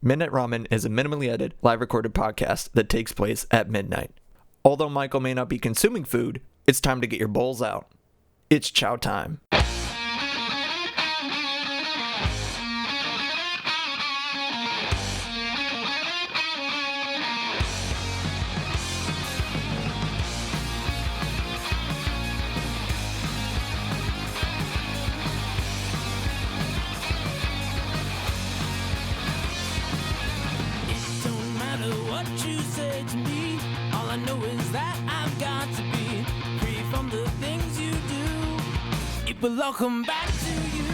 Midnight Ramen is a minimally edited, live recorded podcast that takes place at midnight. Although Michael may not be consuming food, it's time to get your bowls out. It's chow time. Welcome back to you.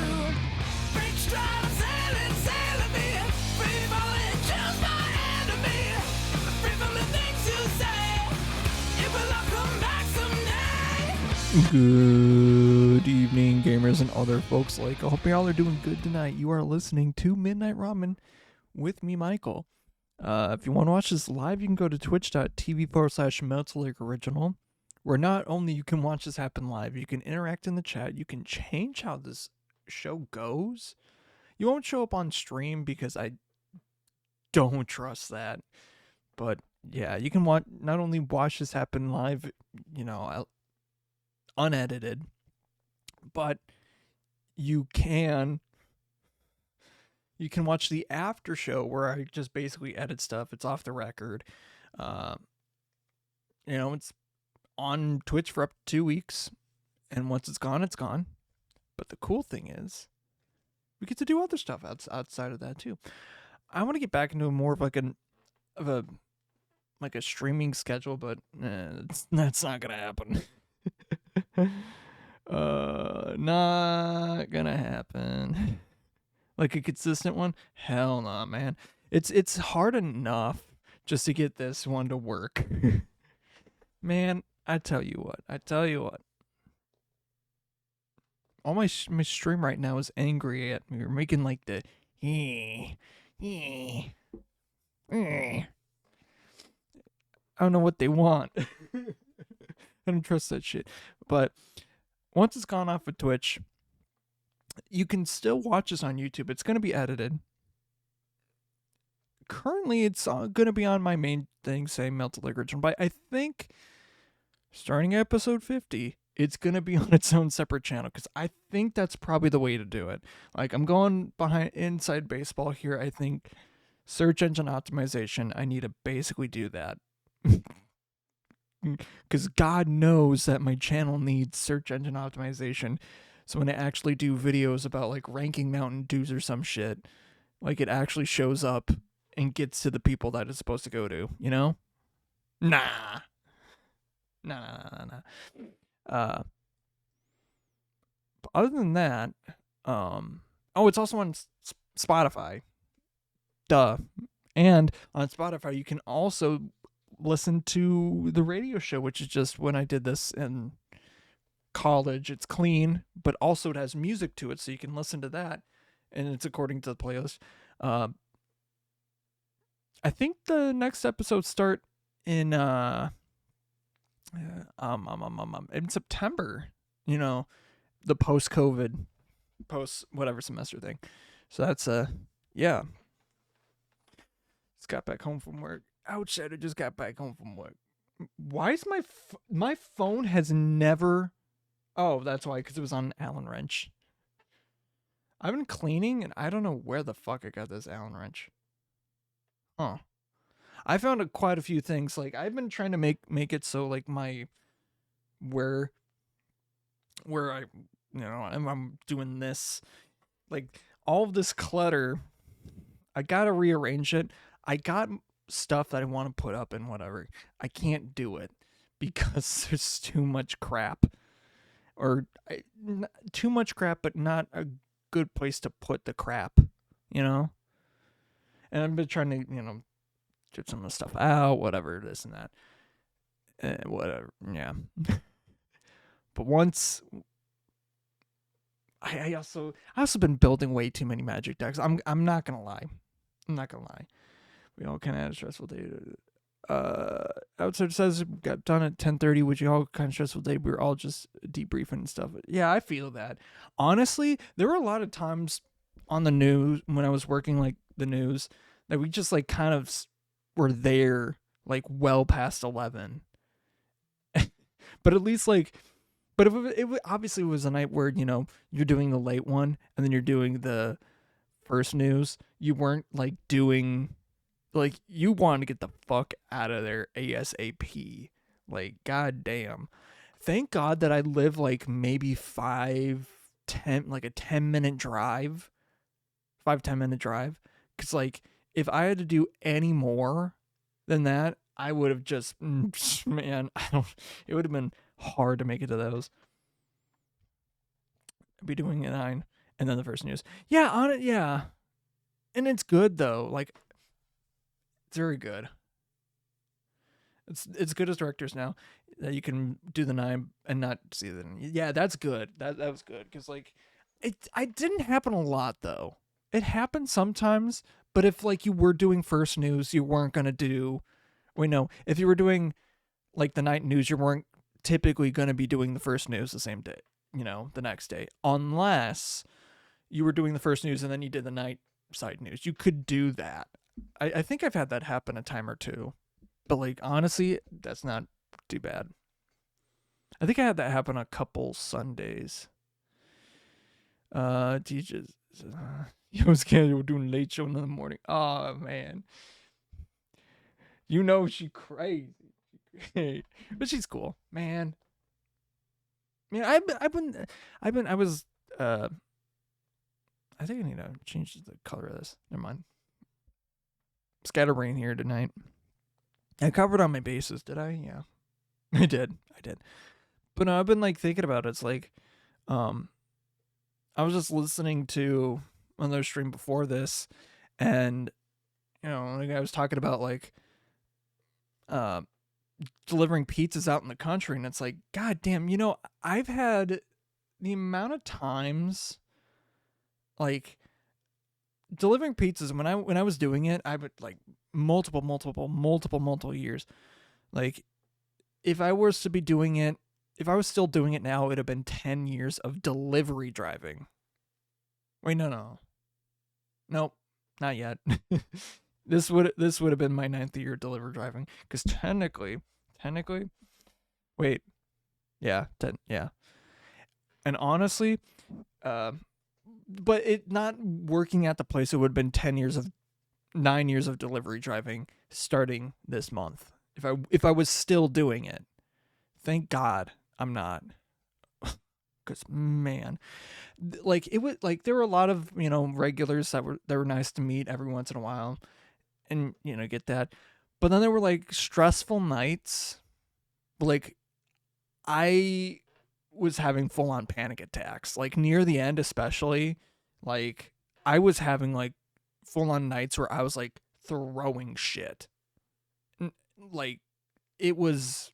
Break stride, sailing me. Free falling, choose my enemy. Free from the things you say. It will all come back someday. Good evening, gamers and other folks like. I hope y'all are doing good tonight. You are listening to Midnight Ramen with me, Michael. If you want to watch this live, you can go to twitch.tv/MeltLakeOriginal. Where not only you can watch this happen live, you can interact in the chat, you can change how this show goes. You won't show up on stream because I don't trust that. But yeah, you can not only watch this happen live, unedited, but you can watch the after show where I just basically edit stuff. It's off the record. It's on Twitch for up to 2 weeks, and once it's gone, it's gone. But the cool thing is, we get to do other stuff outside of that too. I want to get back into more of a streaming schedule, but that's not gonna happen. Not gonna happen. Like a consistent one? Hell no, man. It's hard enough just to get this one to work. Man, I tell you what. All my stream right now is angry at me. We're making like the I don't know what they want. I don't trust that shit. But once it's gone off of Twitch, you can still watch us on YouTube. It's going to be edited. Currently, it's going to be on my main thing saying Melted Lake Original. But I think starting episode 50, it's going to be on its own separate channel, because I think that's probably the way to do it. Like, I'm going behind inside baseball here. I think search engine optimization, I need to basically do that. Because God knows that my channel needs search engine optimization. So when I actually do videos about, like, ranking Mountain Dews or some shit, like, it actually shows up and gets to the people that it's supposed to go to, you know? Nah. But other than that, it's also on Spotify. Duh. And on Spotify, you can also listen to the radio show, which is just when I did this in college. It's clean, but also it has music to it, so you can listen to that, and it's according to the playlist. I think the next episodes start in September, the post-COVID, post-whatever semester thing. So that's, yeah. Just got back home from work. Ouch, I just got back home from work. Why is my phone has never... Oh, that's why, because it was on Allen wrench. I've been cleaning, and I don't know where the fuck I got this Allen wrench. Huh. I found quite a few things. Like, I've been trying to make it so, like, my where I I'm doing this, like, all of this clutter, I gotta rearrange it. I got stuff that I want to put up and whatever. I can't do it because there's too much crap, too much crap, but not a good place to put the crap, And I've been trying to get some of the stuff out, whatever, this and that, whatever, yeah. But once I also been building way too many magic decks. I'm not gonna lie. We all kind of had a stressful day. Outside says got done at 10:30, which you all kind of stressful day. We were all just debriefing and stuff. Yeah, I feel that. Honestly, there were a lot of times on the news when I was working like the news that we just like kind of were there like well past 11. But at least like, but if it obviously was a night where, you know, you're doing the late one and then you're doing the first news, you weren't like doing, like, you wanted to get the fuck out of there ASAP. Like, goddamn. Thank God that I live like maybe 10 minute drive, 5-10 minute drive. Cause like, if I had to do any more than that, I would have just, man, it would have been hard to make it to those. I'd be doing a 9 and then the first news. Yeah, on it, yeah. And it's good though. Like, it's very good. It's good as directors now that you can do the 9 and not see the. Yeah, that's good. That was good because like, it didn't happen a lot though. It happened sometimes, but if like you were doing first news, you weren't gonna do. Wait, no. If you were doing like the night news, you weren't typically gonna be doing the first news the same day. You know, the next day, unless you were doing the first news and then you did the night side news. You could do that. I think I've had that happen a time or two. But like honestly, that's not too bad. I think I had that happen a couple Sundays. Teachers, you was scared you were doing late show in the morning. Oh man, you know she crazy, but she's cool, man. Man, I think I need to change the color of this. Never mind. Scatterbrain here tonight. I covered on my bases, did I? Yeah. I did. But no, I've been like thinking about it. It's like, I was just listening to another stream before this, and you know, like I was talking about like delivering pizzas out in the country, and it's like, god damn, you know, I've had the amount of times like delivering pizzas when I was doing it, I would like multiple years. Like, if I was to be doing it, if I was still doing it now, it'd have been 10 years of delivery driving. Wait, no. Nope, not yet. This would have been my 9th year delivery driving, because technically, wait, yeah, yeah. And honestly, but it not working at the place, it would have been 9 years of delivery driving starting this month. If I was still doing it. Thank God I'm not. Cause man, like it was like there were a lot of, you know, regulars that were nice to meet every once in a while, and you know, get that. But then there were like stressful nights. Like I was having full on panic attacks. Like near the end especially, like I was having like full on nights where I was like throwing shit. Like it was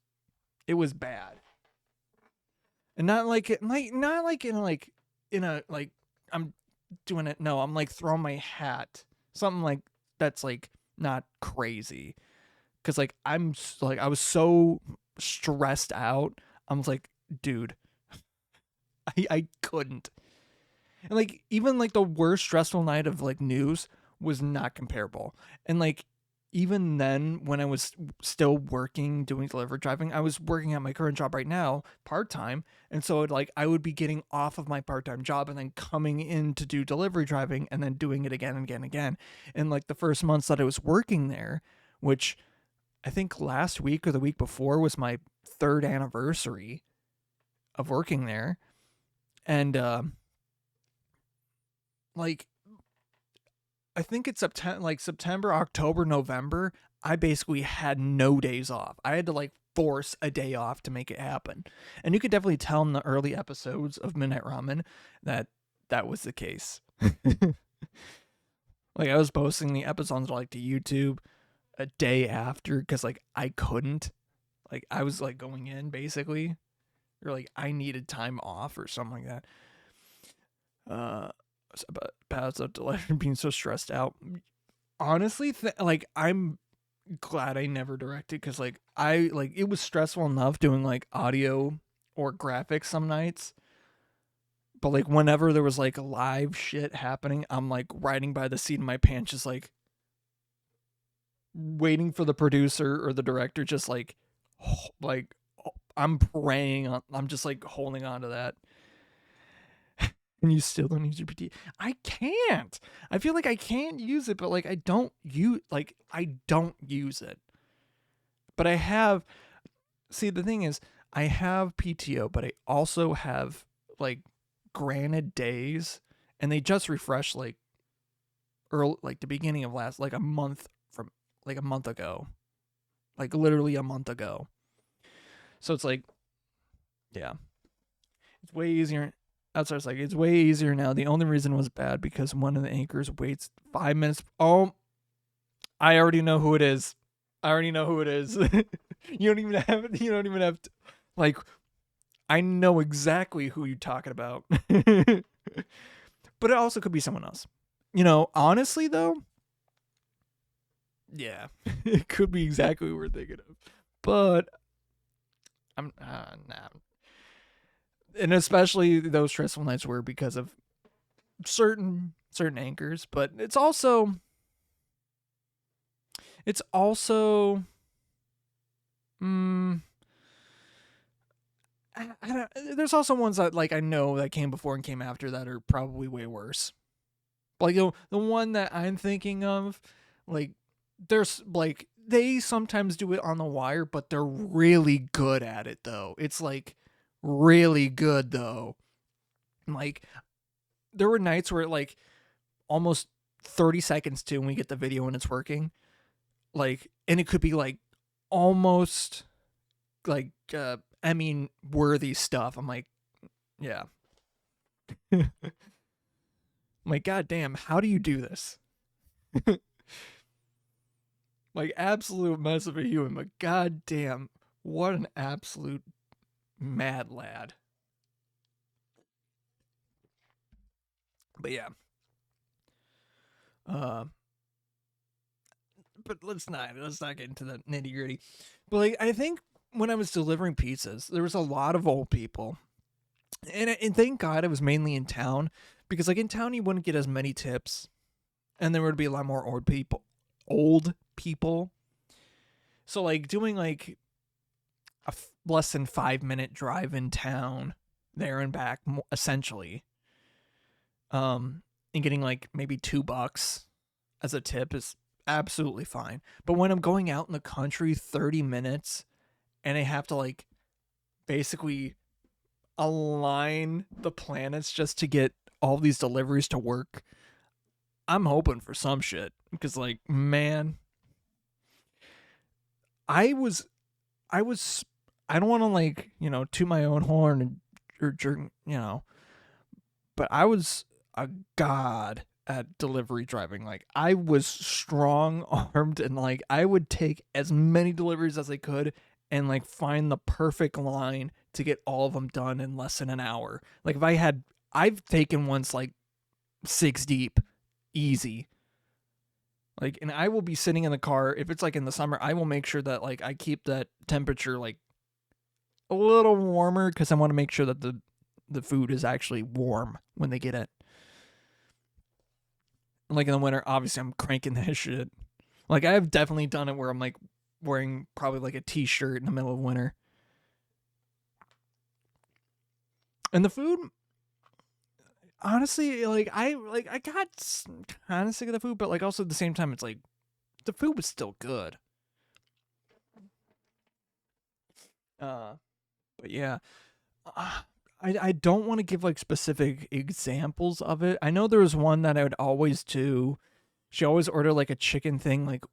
bad. And not like in a like I'm doing it. No, I'm like throwing my hat. Something like that's like not crazy. Cause like I was so stressed out. I was like, dude, I couldn't. And like even like the worst stressful night of like news was not comparable. And like even then, when I was still working, doing delivery driving, I was working at my current job right now, part-time. And so like I would be getting off of my part-time job and then coming in to do delivery driving and then doing it again and again and again. And like the first months that I was working there, which I think last week or the week before was my 3rd anniversary of working there. And like I think it's September, October, November, I basically had no days off. I had to like force a day off to make it happen. And you could definitely tell in the early episodes of Midnight Ramen that was the case. Like I was posting the episodes like to YouTube a day after because like I couldn't. Like I was like going in basically. Or like I needed time off or something like that. About being so stressed out. Honestly, like I'm glad I never directed because like it was stressful enough doing like audio or graphics some nights. But like whenever there was like live shit happening, I'm like riding by the seat of my pants, just like, waiting for the producer or the director, just like I'm praying on, I'm just like holding on to that. And you still don't use your PT. I can't. I feel like I can't use it, but like I don't use it. But I have, see, the thing is, I have PTO, but I also have like granted days, and they just refreshed like early, like the beginning of like a month ago, like literally a month ago. So it's like, yeah, it's way easier. That's what it's like. It's way easier now. The only reason it was bad because one of the anchors waits 5 minutes. Oh, I already know who it is. You don't even have to, like, I know exactly who you're talking about. But it also could be someone else. You know, honestly though, yeah, it could be exactly what we're thinking of. But I'm nah. And especially those stressful nights were because of certain anchors, but it's also I don't, there's also ones that like I know that came before and came after that are probably way worse. Like the one that I'm thinking of, like there's like they sometimes do it on the wire, but they're really good at it though. It's like really good though. Like there were nights where like almost 30 seconds to when we get the video and it's working. Like, and it could be like almost like worthy stuff. I'm like, yeah. I'm like, God damn, how do you do this? Like, absolute mess of a human, but god damn, what an absolute mad lad. But yeah. But let's not get into the nitty gritty. But like, I think when I was delivering pizzas, there was a lot of old people, and thank God it was mainly in town, because like in town you wouldn't get as many tips, and there would be a lot more old people. So like doing like a less than 5-minute drive in town, there and back, essentially, and getting like maybe $2 as a tip is absolutely fine. But when I'm going out in the country 30 minutes and I have to like basically align the planets just to get all these deliveries to work, I'm hoping for some shit. Because like, man, I don't want to like, toot my own horn or jerk, but I was a god at delivery driving. Like I was strong armed and like I would take as many deliveries as I could and like find the perfect line to get all of them done in less than an hour. Like if I've taken ones like 6 deep, easy. Like, and I will be sitting in the car. If it's like in the summer, I will make sure that like I keep that temperature like a little warmer because I want to make sure that the food is actually warm when they get it. Like in the winter, obviously I'm cranking that shit. Like I've definitely done it where I'm like wearing probably like a t-shirt in the middle of winter. And the food, honestly, like I got kind of sick of the food, but like also at the same time, it's like the food was still good. But yeah, I don't want to give like specific examples of it. I know there was one that I would always do. She always ordered like a chicken thing, like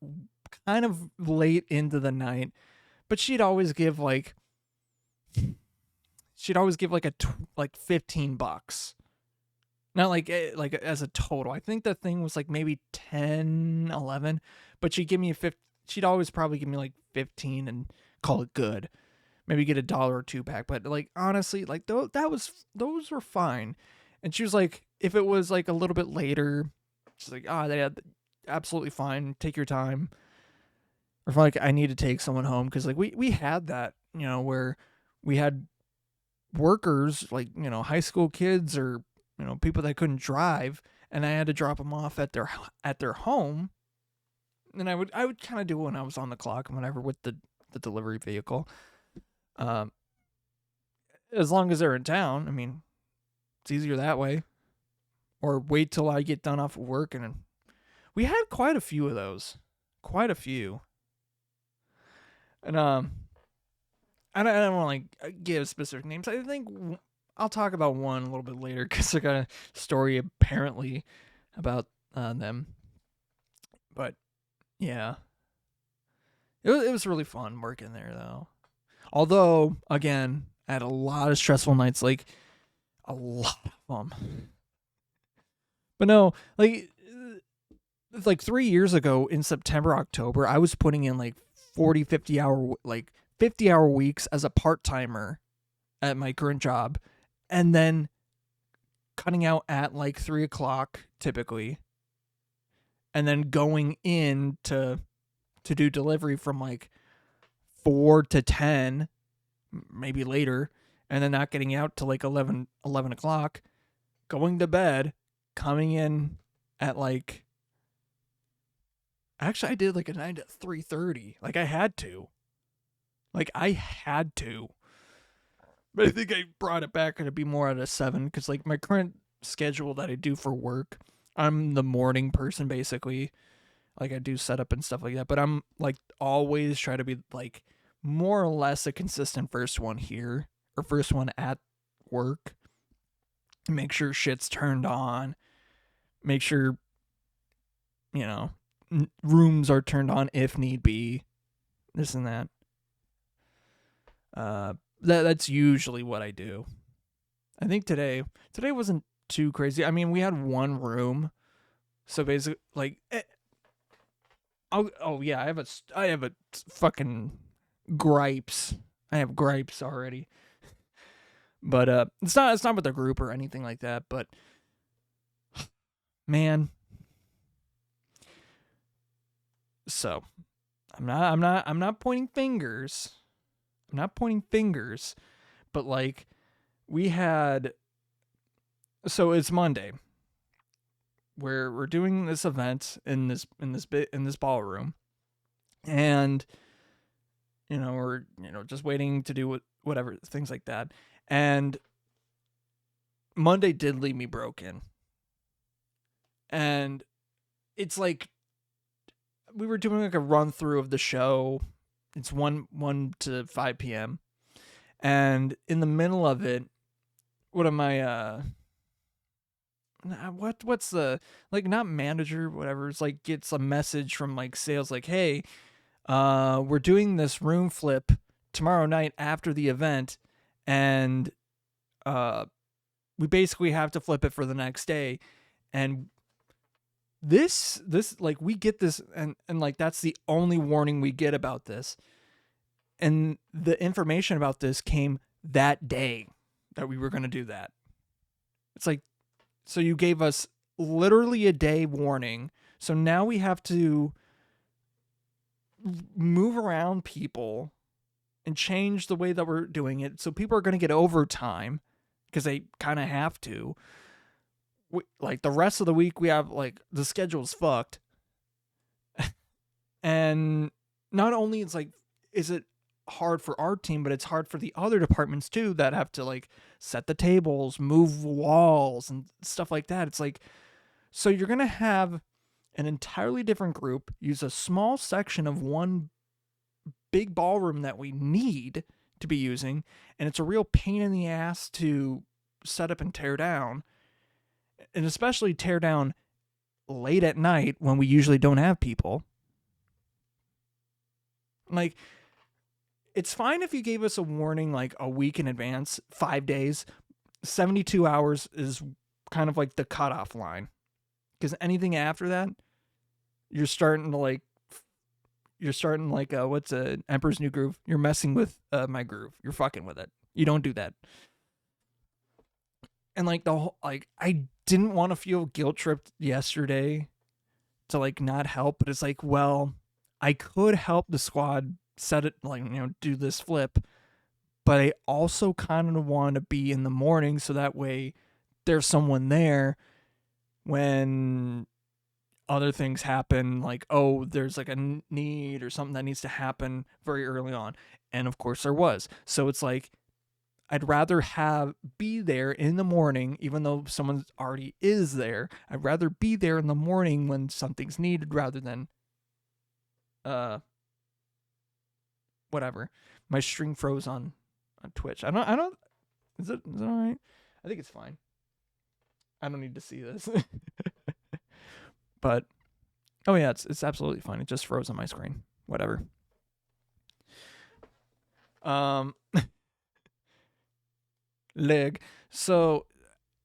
kind of late into the night, but she'd always give like like $15. Not like as a total. I think the thing was like maybe 10, 11, but she'd always probably give me like 15 and call it good. Maybe get $1 or $2 pack, but like honestly, like those were fine. And she was like, if it was like a little bit later, she's like, they absolutely fine. Take your time. Or if like I need to take someone home, because like we had that, where we had workers like high school kids or people that couldn't drive, and I had to drop them off at their home, And I would kind of do it when I was on the clock and whenever with the delivery vehicle. As long as they're in town, I mean, it's easier that way. Or wait till I get done off of work, and we had quite a few of those, quite a few. And I don't want to like give specific names. I think I'll talk about one a little bit later because I got a story apparently about them. But yeah, it was really fun working there though. Although again, I had a lot of stressful nights, like a lot of them. But no, like 3 years ago in September, October, I was putting in like 40, 50 hour, like 50 hour weeks as a part-timer at my current job, and then cutting out at like 3 o'clock typically, and then going in to do delivery from like 4 to 10, maybe later, and then not getting out till like 11 o'clock, going to bed, coming in at like, actually I did like a 9 to 3:30. Like I had to. But I think I brought it back to be more at a 7 because like my current schedule that I do for work, I'm the morning person basically. Like I do setup and stuff like that, but I'm like always try to be like more or less a consistent first one here or first one at work. Make sure shit's turned on. Make sure, rooms are turned on if need be. This and that. That's usually what I do. I think today wasn't too crazy. I mean, we had one room, so basically, like, I have a fucking gripes. I have gripes already, but it's not with the group or anything like that. But man, so I'm not pointing fingers. I'm not pointing fingers, but like we had, so it's Monday where we're doing this event in this ballroom, and we're just waiting to do whatever things like that, and Monday did leave me broken, and it's like we were doing like a run through of the show. It's 1 to 5 p.m. And in the middle of it, what am I, what's the, like, not manager, whatever. It's like gets a message from like sales like, hey, we're doing this room flip tomorrow night after the event. And we basically have to flip it for the next day. And this like we get this and like that's the only warning we get about this, and the information about this came that day that we were going to do that. It's like, so you gave us literally a day warning, so now we have to move around people and change the way that we're doing it, so people are going to get overtime because they kind of have to. Like the rest of the week we have like the schedule's fucked. And not only is it hard for our team, but it's hard for the other departments too that have to like set the tables, move walls and stuff like that. It's like, so you're going to have an entirely different group use a small section of one big ballroom that we need to be using, and it's a real pain in the ass to set up and tear down. And especially tear down late at night when we usually don't have people. Like, it's fine if you gave us a warning like a week in advance, 5 days. 72 hours is kind of like the cutoff line. Because anything after that, you're starting like what's Emperor's New Groove? You're messing with my groove. You're fucking with it. You don't do that. And like the whole, like, I didn't want to feel guilt tripped yesterday to like not help, but it's like, well, I could help the squad set it, like, do this flip, but I also kind of want to be in the morning so that way there's someone there when other things happen, like, oh, there's like a need or something that needs to happen very early on. And of course there was. So it's like, I'd rather be there in the morning, even though someone already is there. I'd rather be there in the morning when something's needed rather than, whatever. My string froze on Twitch. I don't, is it all right? I think it's fine. I don't need to see this. But, oh yeah, it's absolutely fine. It just froze on my screen. Whatever. Leg. So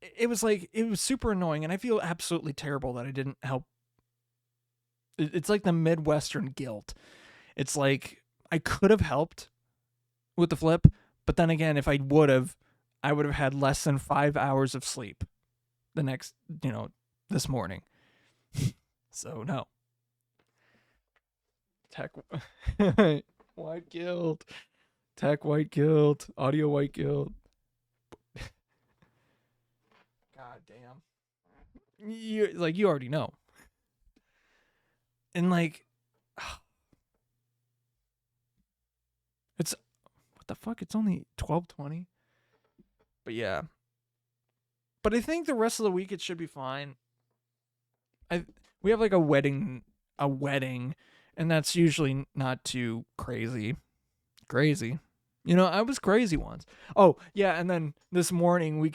it was super annoying, and I feel absolutely terrible that I didn't help. It's like the Midwestern guilt. It's like I could have helped with the flip, but then again, if I would have had less than 5 hours of sleep the next, this morning. So no. Tech white guilt. Tech white guilt. Audio white guilt. God damn. You already know. And it's, what the fuck? It's only 12:20. But yeah. But I think the rest of the week it should be fine. We have like a wedding, and that's usually not too crazy. I was crazy once. Oh, yeah, and then this morning we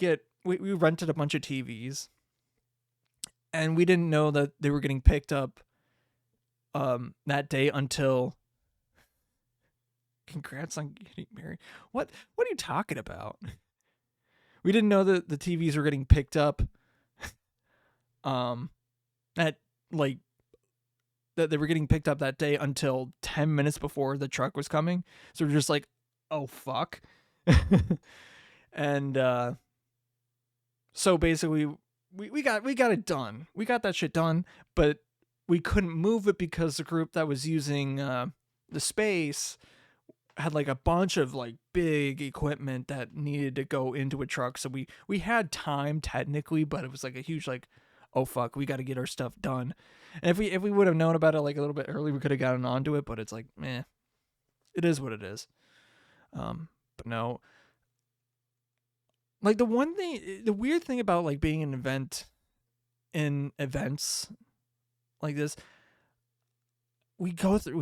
rented a bunch of TVs, and we didn't know that they were getting picked up that day until, congrats on getting married. What are you talking about? We didn't know that the TVs were getting picked up that they were getting picked up that day until 10 minutes before the truck was coming. So we're just like, oh fuck. And so basically we got it done. We got that shit done, but we couldn't move it because the group that was using the space had like a bunch of like big equipment that needed to go into a truck. So we had time technically, but it was like a huge like, oh fuck, we got to get our stuff done. And if we would have known about it like a little bit early, we could have gotten onto it, but it's like, meh, it is what it is. But no, like the weird thing about like being in events like this, we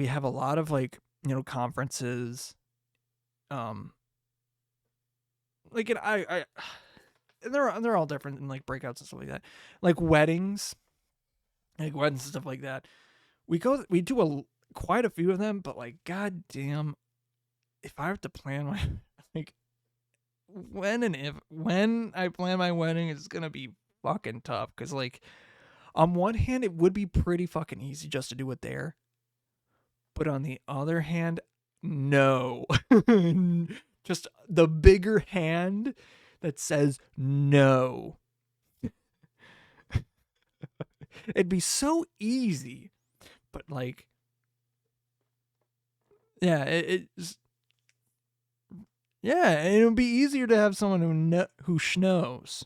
have a lot of like, conferences, like, and and they're all different and like breakouts and stuff like that, like weddings and stuff like that. We do quite a few of them, but like, goddamn, if I have to plan my like when I plan my wedding, it's gonna be fucking tough. Cause like, on one hand, it would be pretty fucking easy just to do it there, but on the other hand, no. Just the bigger hand that says no. It'd be so easy, but like, yeah, it would be easier to have someone who knows,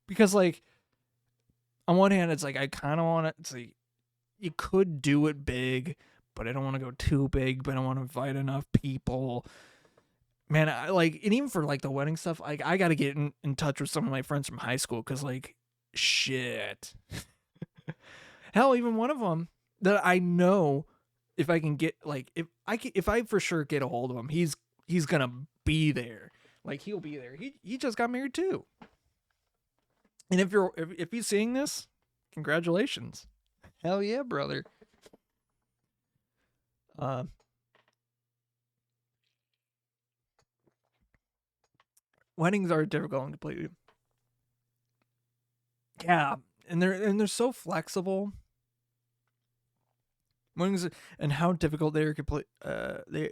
because like, on one hand, it's like I kind of want it. It's like you could do it big, but I don't want to go too big. But I don't want to invite enough people. Man, and even for like the wedding stuff, like I got to get in touch with some of my friends from high school, because like, shit. Hell, even one of them that I know, if I can get like, if I for sure get a hold of him, he's gonna be there. Like, he'll be there. He just got married too. And if he's seeing this, congratulations. Hell yeah, brother. Weddings are difficult and completely. Yeah, and they're so flexible. Weddings and how difficult they are complete. I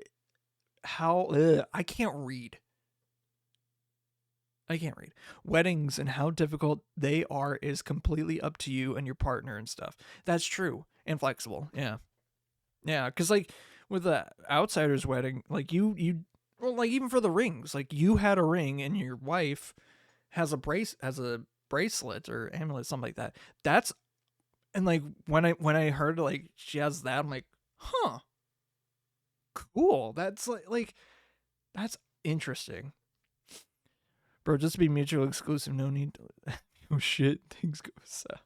can't read. Weddings and how difficult they are is completely up to you and your partner and stuff. That's true. And flexible. Yeah. Yeah, because like with the outsider's wedding, like well, like even for the rings, like you had a ring and your wife has a bracelet or amulet, something like that. That's And like when I heard like she has that, I'm like, huh, cool. That's like that's interesting. Bro, just be mutually exclusive. No need to. Oh shit, things go south.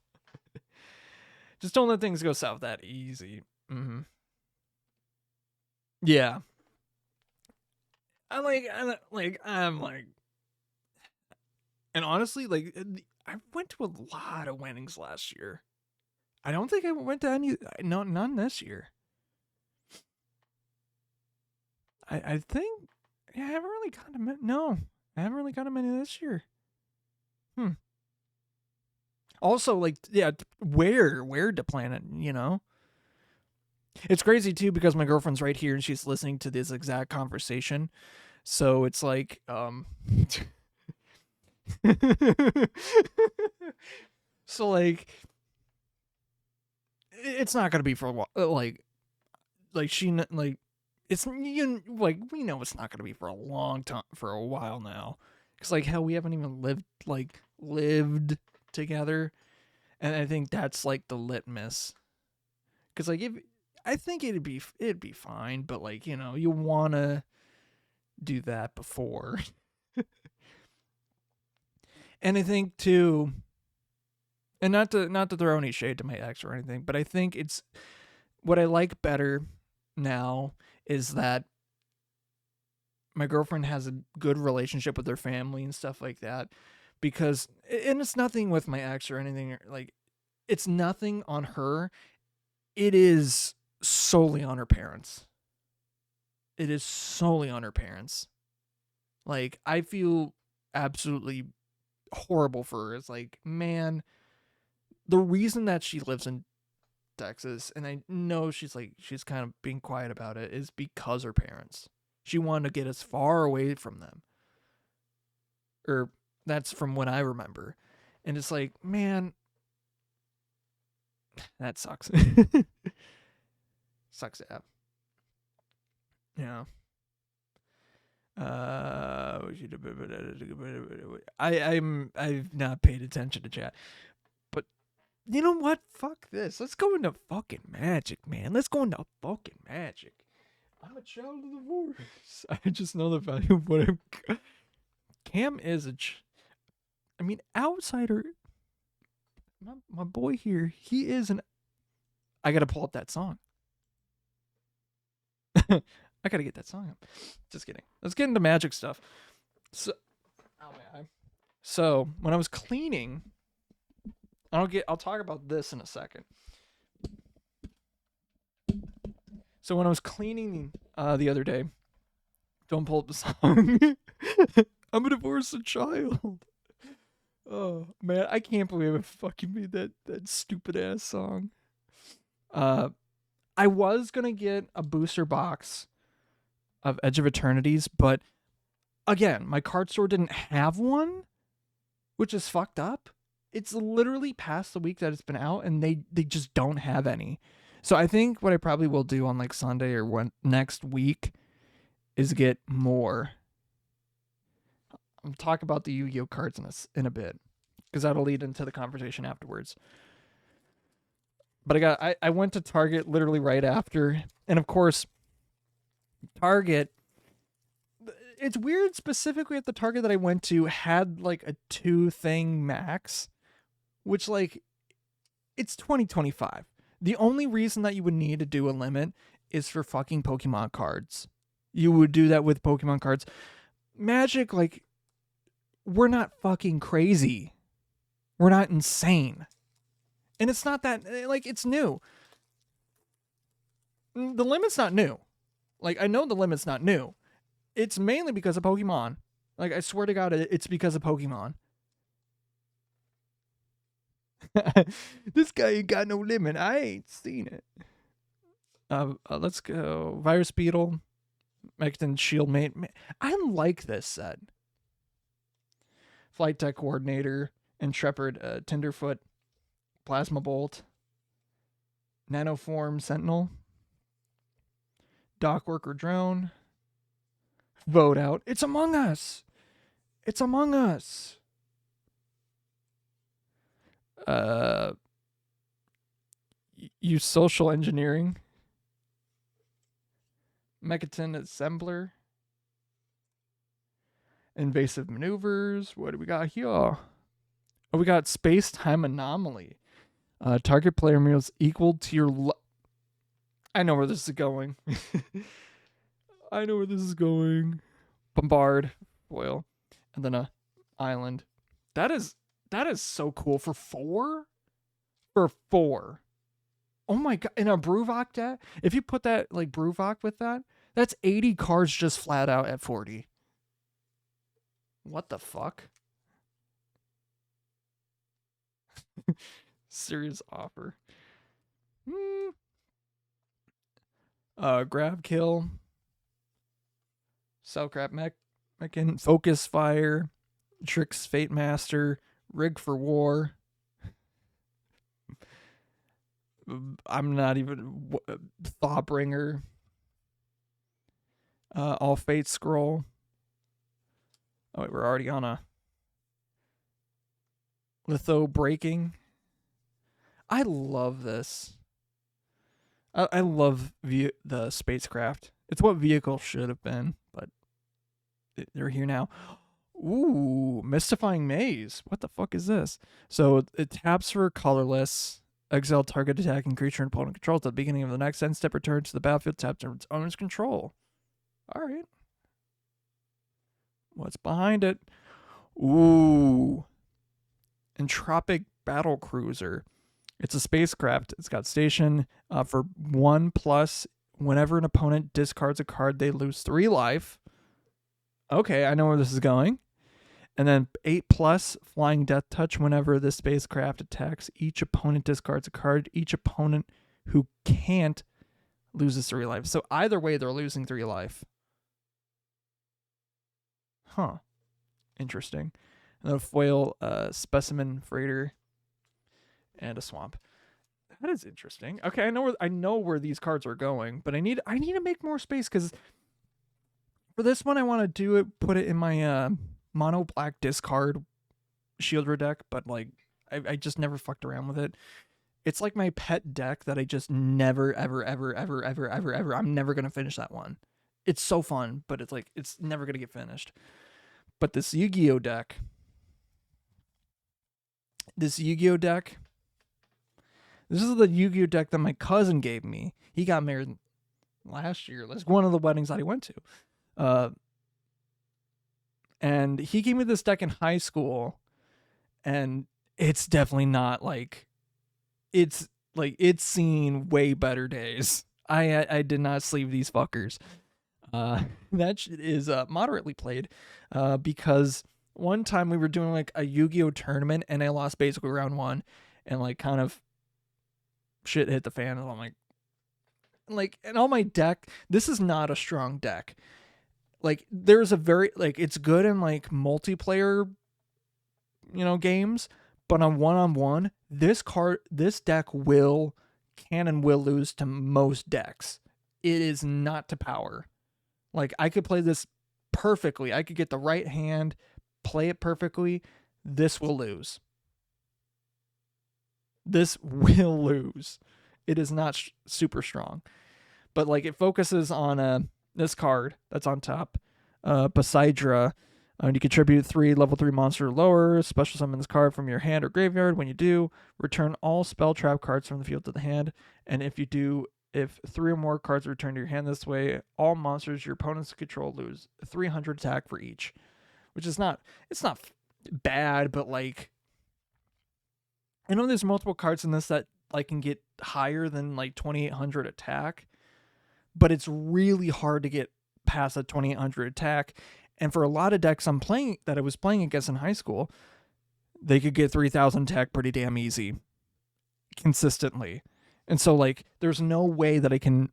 Just don't let things go south that easy. Yeah. I'm like, and honestly, like, I went to a lot of weddings last year. I don't think I went to any, no, none this year. I think, yeah, I haven't really gone to many, no, I haven't really gone to many this year. Also, like, yeah, where to plan it, you know? It's crazy too because my girlfriend's right here and she's listening to this exact conversation. So it's like, so like, it's not gonna be for a while. Like she like, it's like we know it's not gonna be for a long time, for a while now. Cause like hell, we haven't even lived together, and I think that's like the litmus. Cause like if I think it'd be fine, but like you wanna do that before. And I think too, and not to throw any shade to my ex or anything, but I think it's what I like better now is that my girlfriend has a good relationship with her family and stuff like that, because, and it's nothing with my ex or anything, like it's nothing on her. It is solely on her parents. It is solely on her parents. Like, I feel absolutely horrible for her. It's like, man, the reason that she lives in Texas, and I know she's kind of being quiet about it, is because her parents. She wanted to get as far away from them. Or that's from what I remember. And it's like, man, that sucks. Sucks to have. Yeah. I've not paid attention to chat. But you know what? Fuck this. Let's go into fucking magic, man. Let's go into fucking magic. I'm a child of the Force. I just know the value of what I'm. Cam is I mean, outsider. My boy here, he is an. I gotta pull up that song. I gotta get that song up. Just kidding. Let's get into magic stuff. So, ow, my eye. So when I was cleaning, I'll talk about this in a second. So when I was cleaning the other day, don't pull up the song. I'm a divorced child. Oh man, I can't believe I fucking made that stupid ass song. I was gonna get a booster box of Edge of Eternities, but again, my card store didn't have one, which is fucked up. It's literally past the week that it's been out, and they just don't have any. So I think what I probably will do on like Sunday or next week is get more. I'll talk about the Yu-Gi-Oh cards in a bit, because that'll lead into the conversation afterwards. But I went to Target literally right after, and of course, Target. It's weird, specifically at the Target that I went to had like a 2-thing max, which like, it's 2025. The only reason that you would need to do a limit is for fucking Pokemon cards. You would do that with Pokemon cards. Magic, like, we're not fucking crazy. We're not insane. And it's not that, like, it's new. The limit's not new. Like, I know the limit's not new. It's mainly because of Pokemon. Like, I swear to God, it's because of Pokemon. This guy ain't got no limit. I ain't seen it. Let's go. Virus Beetle. Mechaton Shield Mate. I like this set. Flight Tech Coordinator. Intrepid Tenderfoot. Plasma Bolt. Nanoform Sentinel. Dockworker Drone. Vote Out. It's Among Us. It's Among Us. use social engineering. Mechaton assembler. Invasive maneuvers. What do we got here? Oh, we got space-time anomaly. Target player meals equal to your... I know where this is going. I know where this is going. Bombard, foil, and then a island. That is so cool for 4. For 4. Oh my god! In a Bruvok deck, if you put that like Bruvok with that, that's 80 cards just flat out at 40. What the fuck? Serious offer. Grab kill. Cellcrap Mechan. Focus fire. Tricks Fate Master. Rig for war. I'm not even Thawbringer. All Fate Scroll. Oh wait, we're already on a Litho Breaking. I love this. I love the spacecraft. It's what vehicle should have been, but they're here now. Ooh, Mystifying Maze. What the fuck is this? So it taps for colorless. Exile target attacking creature and opponent control at the beginning of the next end step. Return to the battlefield. Tap to its owner's control. All right. What's behind it? Ooh. Entropic Battle Cruiser. It's a spacecraft. It's got station for 1+. Whenever an opponent discards a card, they lose 3 life. Okay, I know where this is going. And then 8+, Flying Death Touch. Whenever this spacecraft attacks, each opponent discards a card. Each opponent who can't loses 3 life. So either way, they're losing 3 life. Huh. Interesting. And then a foil Specimen Freighter and a swamp. That is interesting. Okay, I know where these cards are going, but I need to make more space because for this one I want to put it in my mono black discard Shieldra deck, but like I just never fucked around with it. It's like my pet deck that I just never ever I'm never gonna finish that one. It's so fun, but it's like it's never gonna get finished. But this Yu-Gi-Oh deck. This is the Yu-Gi-Oh deck that my cousin gave me. He got married last year. That's one of the weddings that he went to. And he gave me this deck in high school, and it's definitely not like it's seen way better days. I did not sleeve these fuckers. That shit is moderately played because one time we were doing like a Yu-Gi-Oh tournament and I lost basically round 1 and like kind of shit hit the fan and I'm like and all my deck, this is not a strong deck. Like there's a very like it's good in like multiplayer games, but on one-on-one, this deck can and will lose to most decks. It is not to power. Like I could play this perfectly. I could get the right hand, play it perfectly. This will lose. This will lose. It is not super strong. But like it focuses on this card that's on top. Poseidra. You contribute 3 level 3 monster or lower. Special summon this card from your hand or graveyard. When you do, return all spell trap cards from the field to the hand. And if 3 or more cards are returned to your hand this way, all monsters your opponents control lose 300 attack for each. Which is not bad, but like I know there's multiple cards in this that like can get higher than like 2800 attack, but it's really hard to get past that 2800 attack. And for a lot of decks I was playing against in high school, they could get 3000 attack pretty damn easy consistently. And so like there's no way that I can,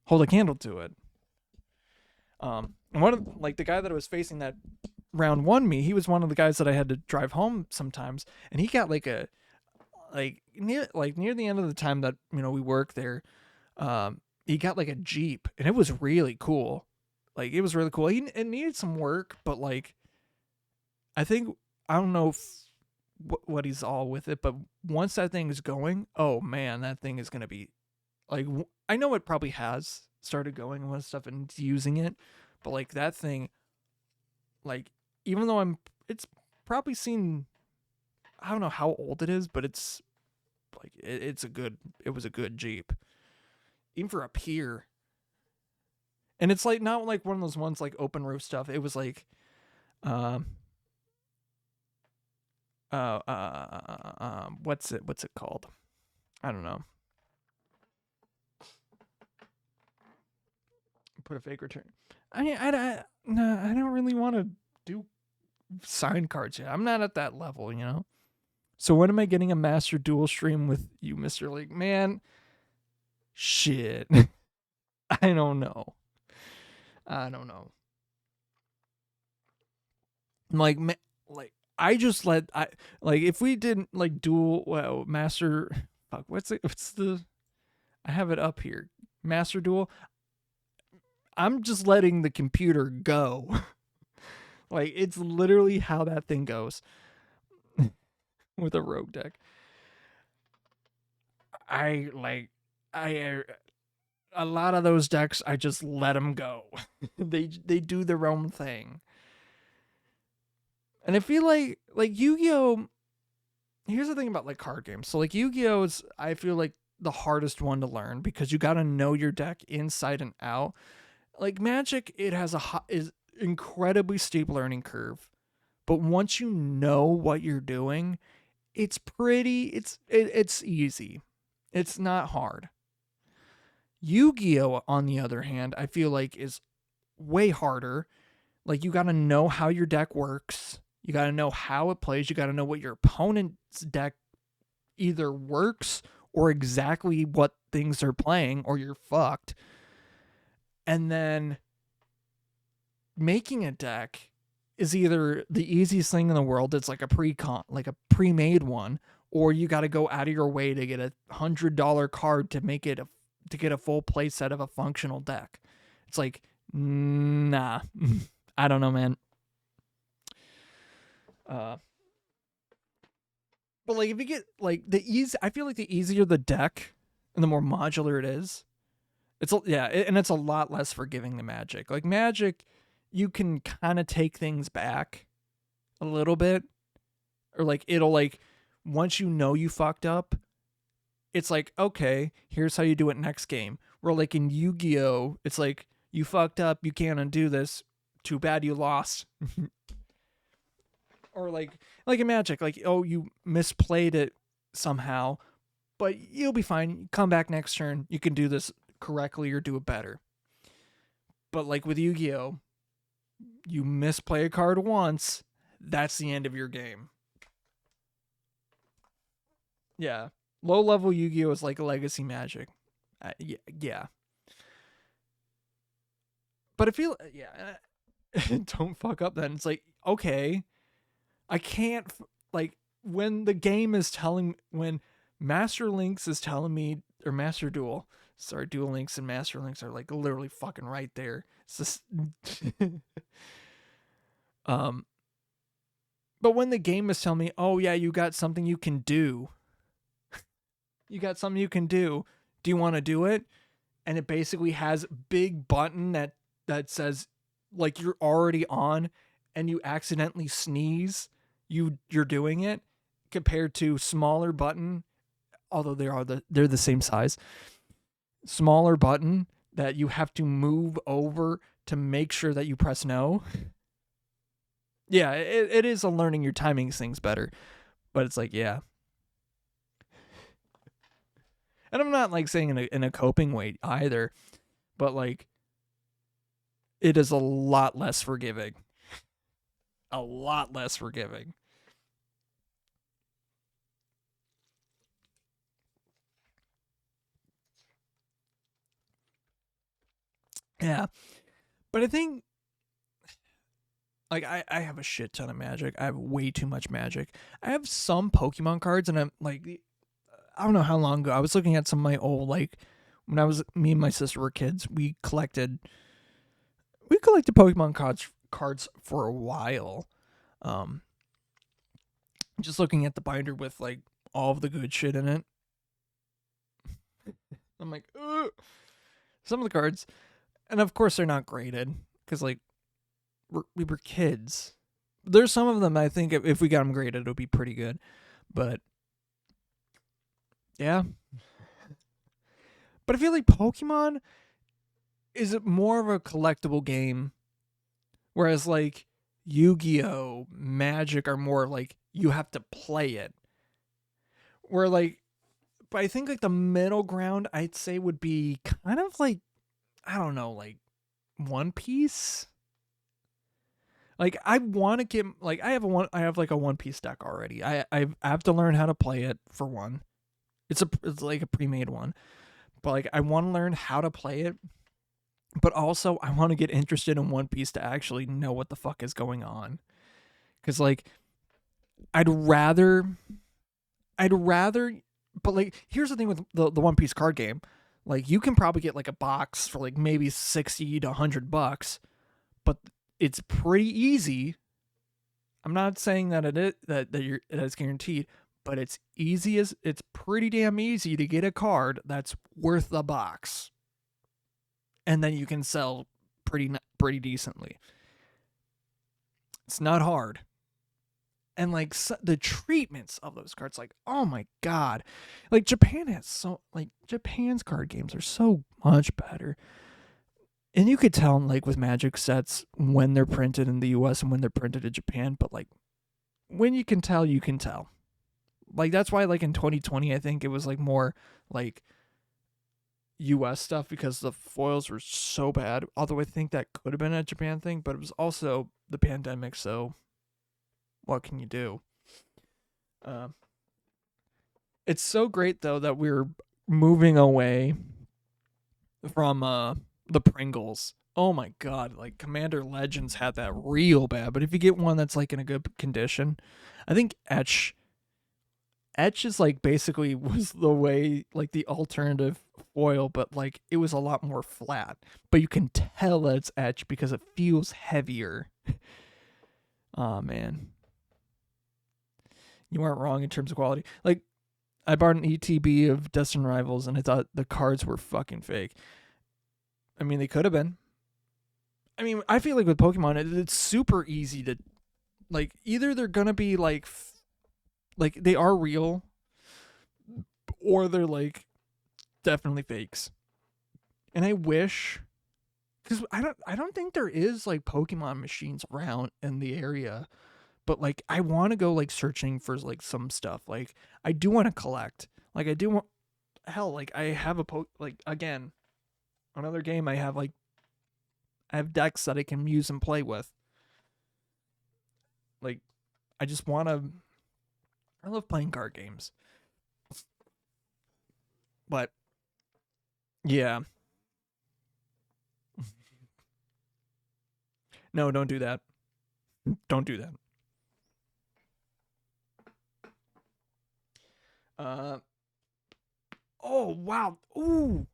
hold a candle to it. One of like the guy that I was facing that round 1 me, he was one of the guys that I had to drive home sometimes, and he got near the end of the time that we worked there, he got like a Jeep, and it was really cool. Like it was really cool. It needed some work, but like I don't know if what he's all with it, but once that thing is going, oh man, that thing is gonna be like, I know it probably has started going with stuff and using it, but like that thing, like even though it's probably seen, I don't know how old it is, but it's like it was a good Jeep, even for a Pier. And it's like not like one of those ones like open roof stuff. It was like, what's it called? I don't know. Put a fake return. I don't really want to do sign cards yet. I'm not at that level, you know. So when am I getting a master dual stream with you, Mr. League? Man, shit. I don't know. Like, I just like if we didn't like dual master, fuck, I have it up here, master dual. I'm just letting the computer go. Like, it's literally how that thing goes with a rogue deck. A lot of those decks, I just let them go. They do their own thing. And I feel like Yu-Gi-Oh! Here's the thing about like card games. So like Yu-Gi-Oh! Is, I feel like, the hardest one to learn because you got to know your deck inside and out. Like Magic, it has is incredibly steep learning curve. But once you know what you're doing, it's it's easy. It's not hard. Yu-Gi-Oh! On the other hand, I feel like is way harder. Like, you got to know how your deck works. You got to know how it plays. You got to know what your opponent's deck either works or exactly what things they're playing, or you're fucked. And then making a deck is either the easiest thing in the world. It's like a pre-made one, or you got to go out of your way to get a $100 card to make it to get a full play set of a functional deck. It's like, nah. I don't know, man. But like, if you get like I feel like the easier the deck and the more modular it is, it's a lot less forgiving than Magic. Like Magic, you can kind of take things back a little bit, or like it'll like, once you know you fucked up, it's like, okay, here's how you do it next game. Where like in Yu-Gi-Oh, it's like, you fucked up, you can't undo this. Too bad you lost. Or like in Magic, like, oh, you misplayed it somehow, but you'll be fine. Come back next turn, you can do this correctly or do it better. But like with Yu-Gi-Oh, you misplay a card once, that's the end of your game. Yeah. Low level Yu-Gi-Oh is like a legacy Magic. Yeah. But I feel, don't fuck up then. It's like, okay, I can't, like, when the game is when Master Links is telling me, or Master Duel, sorry, Duel Links and Master Links are like literally fucking right there. It's just, but when the game is telling me, oh yeah, you got something you can do. You got something you can do. Do you want to do it? And it basically has a big button that says, like, you're already on and you accidentally sneeze, you're doing it, compared to smaller button, although they're the same size. Smaller button that you have to move over to make sure that you press no. Yeah, it is a learning your timing things better. But it's like, yeah. And I'm not like saying in a coping way either, but like, it is a lot less forgiving. A lot less forgiving. Yeah. But I think, like, I have a shit ton of Magic. I have way too much Magic. I have some Pokemon cards, and I'm like, I don't know how long ago, I was looking at some of my old, like, when me and my sister were kids, we collected Pokemon cards for a while. just looking at the binder with like all of the good shit in it. I'm like, ugh. Some of the cards, and of course they're not graded because like we were kids. There's some of them I think if we got them graded, it would be pretty good, but yeah. But I feel like Pokemon is more of a collectible game, whereas like Yu-Gi-Oh, Magic are more like you have to play it. Where like, but I think like the middle ground I'd say would be kind of like, I don't know, like One Piece. Like I want to get like I have like a One Piece deck already. I have to learn how to play it for one. It's like a pre-made one, but like I want to learn how to play it. But also I want to get interested in One Piece to actually know what the fuck is going on. Cause like I'd rather, but like here's the thing with the One Piece card game. Like you can probably get like a box for like maybe $60 to $100, but it's pretty easy. I'm not saying that it is that it's guaranteed, but it's pretty damn easy to get a card that's worth the box, and then you can sell pretty decently. It's not hard, and like the treatments of those cards, like oh my god, like Japan's card games are so much better. And you could tell, like, with Magic sets when they're printed in the US and when they're printed in Japan, but, like, when you can tell, you can tell. Like, that's why, like, in 2020, I think it was, like, more, like, US stuff because the foils were so bad. Although I think that could have been a Japan thing, but it was also the pandemic, so what can you do? It's so great, though, that we're moving away from, the Pringles. Oh my god, like Commander Legends had that real bad, but if you get one that's like in a good condition, I think Etch is like basically was the way like the alternative foil, but like it was a lot more flat. But you can tell that it's Etch because it feels heavier. Oh man. You weren't wrong in terms of quality. Like I bought an ETB of Destined Rivals and I thought the cards were fucking fake. I mean, they could have been. I mean, I feel like with Pokemon, it's super easy to, like, either they're gonna be like they are real, or they're like definitely fakes. And I wish, because I don't think there is like Pokemon machines around in the area, but like I want to go like searching for like some stuff. Like I do want to collect. Like I do want, hell, like I have like again, another game I have decks that I can use and play with. Like, I just want to. I love playing card games. But, yeah. No, don't do that. Don't do that. Oh, wow. Ooh.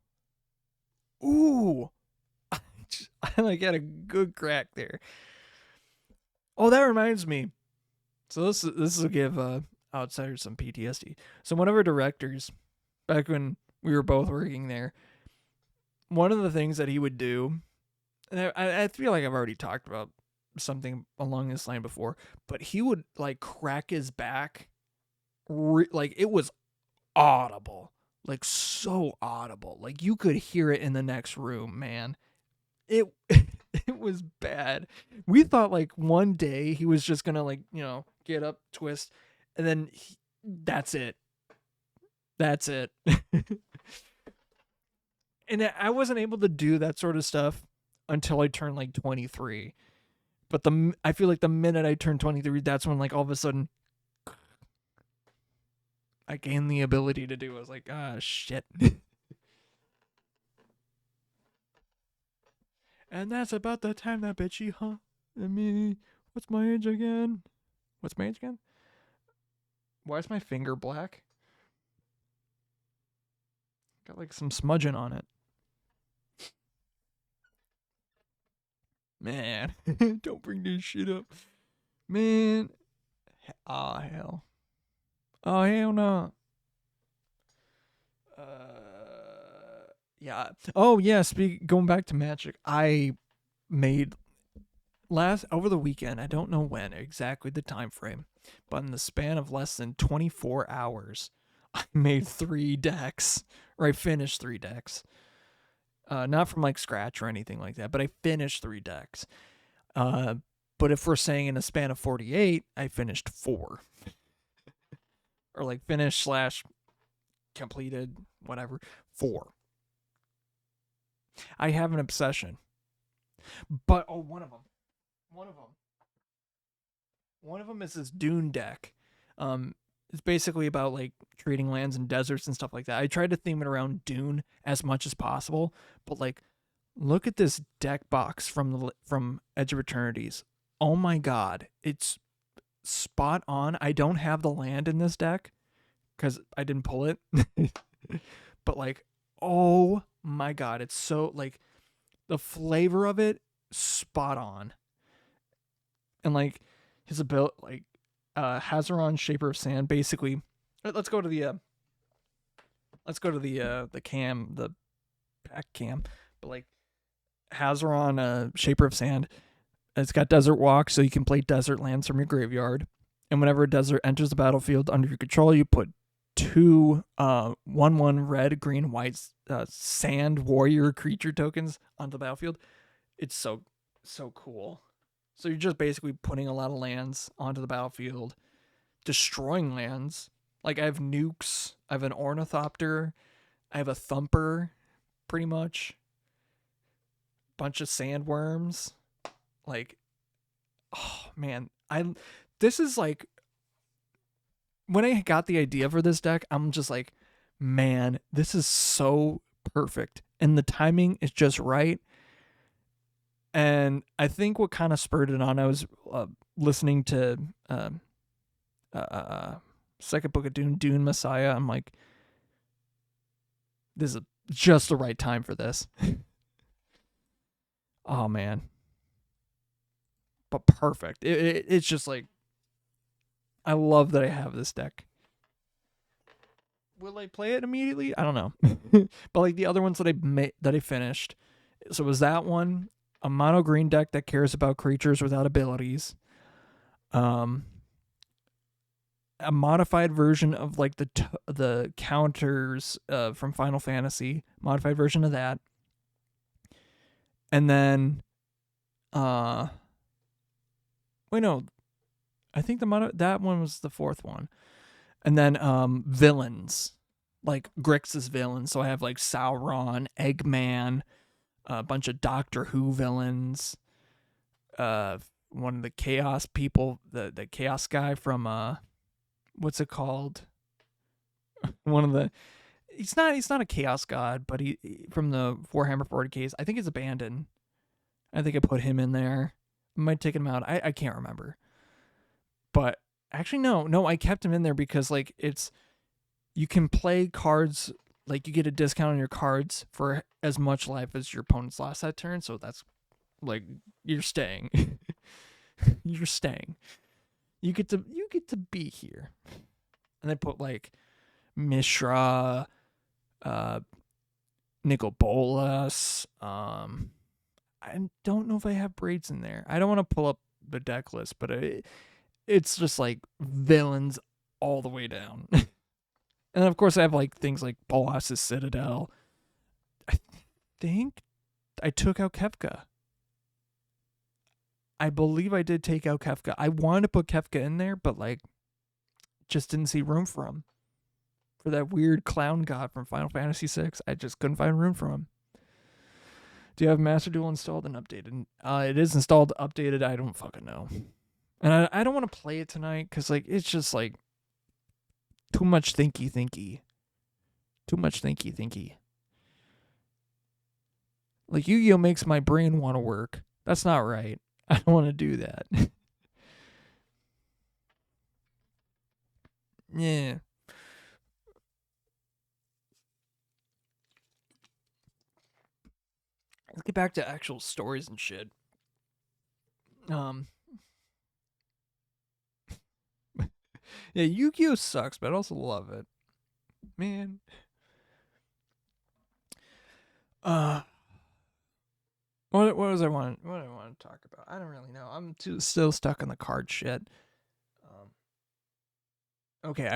Ooh. I like had a good crack there. Oh, that reminds me. So this will give outsiders some PTSD. So one of our directors, back when we were both working there, one of the things that he would do, and I feel like I've already talked about something along this line before, but he would like crack his back, like it was audible, like so audible, like you could hear it in the next room, man. It it was bad. We thought like one day he was just gonna like get up, twist, and then that's it. That's it. And I wasn't able to do that sort of stuff until I turned like 23. But I feel like the minute I turned 23, that's when like all of a sudden I gained the ability to do it. I was like, ah, shit. And that's about the time that bitchy, huh? I mean, what's my age again? What's my age again? Why is my finger black? Got like some smudging on it. Man, don't bring this shit up. Man, Ah, hell. Oh, hell no. Yeah. Oh, yeah. Going back to Magic, I made over the weekend. I don't know when exactly the time frame, but in the span of less than 24 hours, I made 3 decks, or I finished 3 decks. Not from like scratch or anything like that, but I finished 3 decks. But if we're saying in a span of 48, I finished 4. Or like finished slash completed, whatever, 4. I have an obsession. But one of them is this Dune deck. It's basically about like trading lands and deserts and stuff like that. I tried to theme it around Dune as much as possible, but like, look at this deck box from Edge of Eternities. Oh my god, it's spot on. I don't have the land in this deck because I didn't pull it, but like, oh my god, it's so like the flavor of it spot on, and like his ability, like Hazaron, Shaper of Sand, basically. Let's go to the cam, the pack cam, but like Hazaron, Shaper of Sand. It's got Desert Walk, so you can play desert lands from your graveyard. And whenever a desert enters the battlefield under your control, you put 2 1/1 red, green, white sand warrior creature tokens onto the battlefield. It's so cool. So you're just basically putting a lot of lands onto the battlefield, destroying lands. Like I have nukes, I have an ornithopter, I have a thumper, pretty much. Bunch of sandworms. Like, oh man, this is like, when I got the idea for this deck, I'm just like, man, this is so perfect, and the timing is just right. And I think what kind of spurred it on, I was listening to Second Book of Dune Messiah. I'm like, this is just the right time for this. Oh man, but perfect. It's just like, I love that I have this deck. Will I play it immediately? I don't know. But like the other ones that I finished, so it was that one, a mono green deck that cares about creatures without abilities, a modified version of like the counters from Final Fantasy, modified version of that, and then wait, no, I think that one was the 4th one. And then villains, like Grixis villains. So I have like Sauron, Eggman, a bunch of Doctor Who villains, one of the Chaos people, the Chaos guy from what's it called? One of the he's not a Chaos god, but he from the Warhammer 40Ks. I think it's Abandon. I think I put him in there. I might take him out. I can't remember. But actually, no, I kept him in there because like you can play cards, like you get a discount on your cards for as much life as your opponent's lost that turn. So that's like, you're staying. You're staying. You get to be here. And they put like Mishra, Nicol Bolas. I don't know if I have Braids in there. I don't want to pull up the deck list, but it's just like villains all the way down. And of course I have like things like Bolas's Citadel. I think I took out Kefka. I believe I did take out Kefka. I wanted to put Kefka in there, but like just didn't see room for him. For that weird clown god from Final Fantasy VI, I just couldn't find room for him. Do you have Master Duel installed and updated? It is installed, updated. I don't fucking know. And I don't want to play it tonight because like it's just like too much thinky. Too much thinky. Like Yu-Gi-Oh makes my brain want to work. That's not right. I don't want to do that. Yeah. Let's get back to actual stories and shit. Yeah, Yu-Gi-Oh sucks, but I also love it. Man. What was I want? What I want to talk about? I don't really know. I'm still stuck on the card shit. Okay,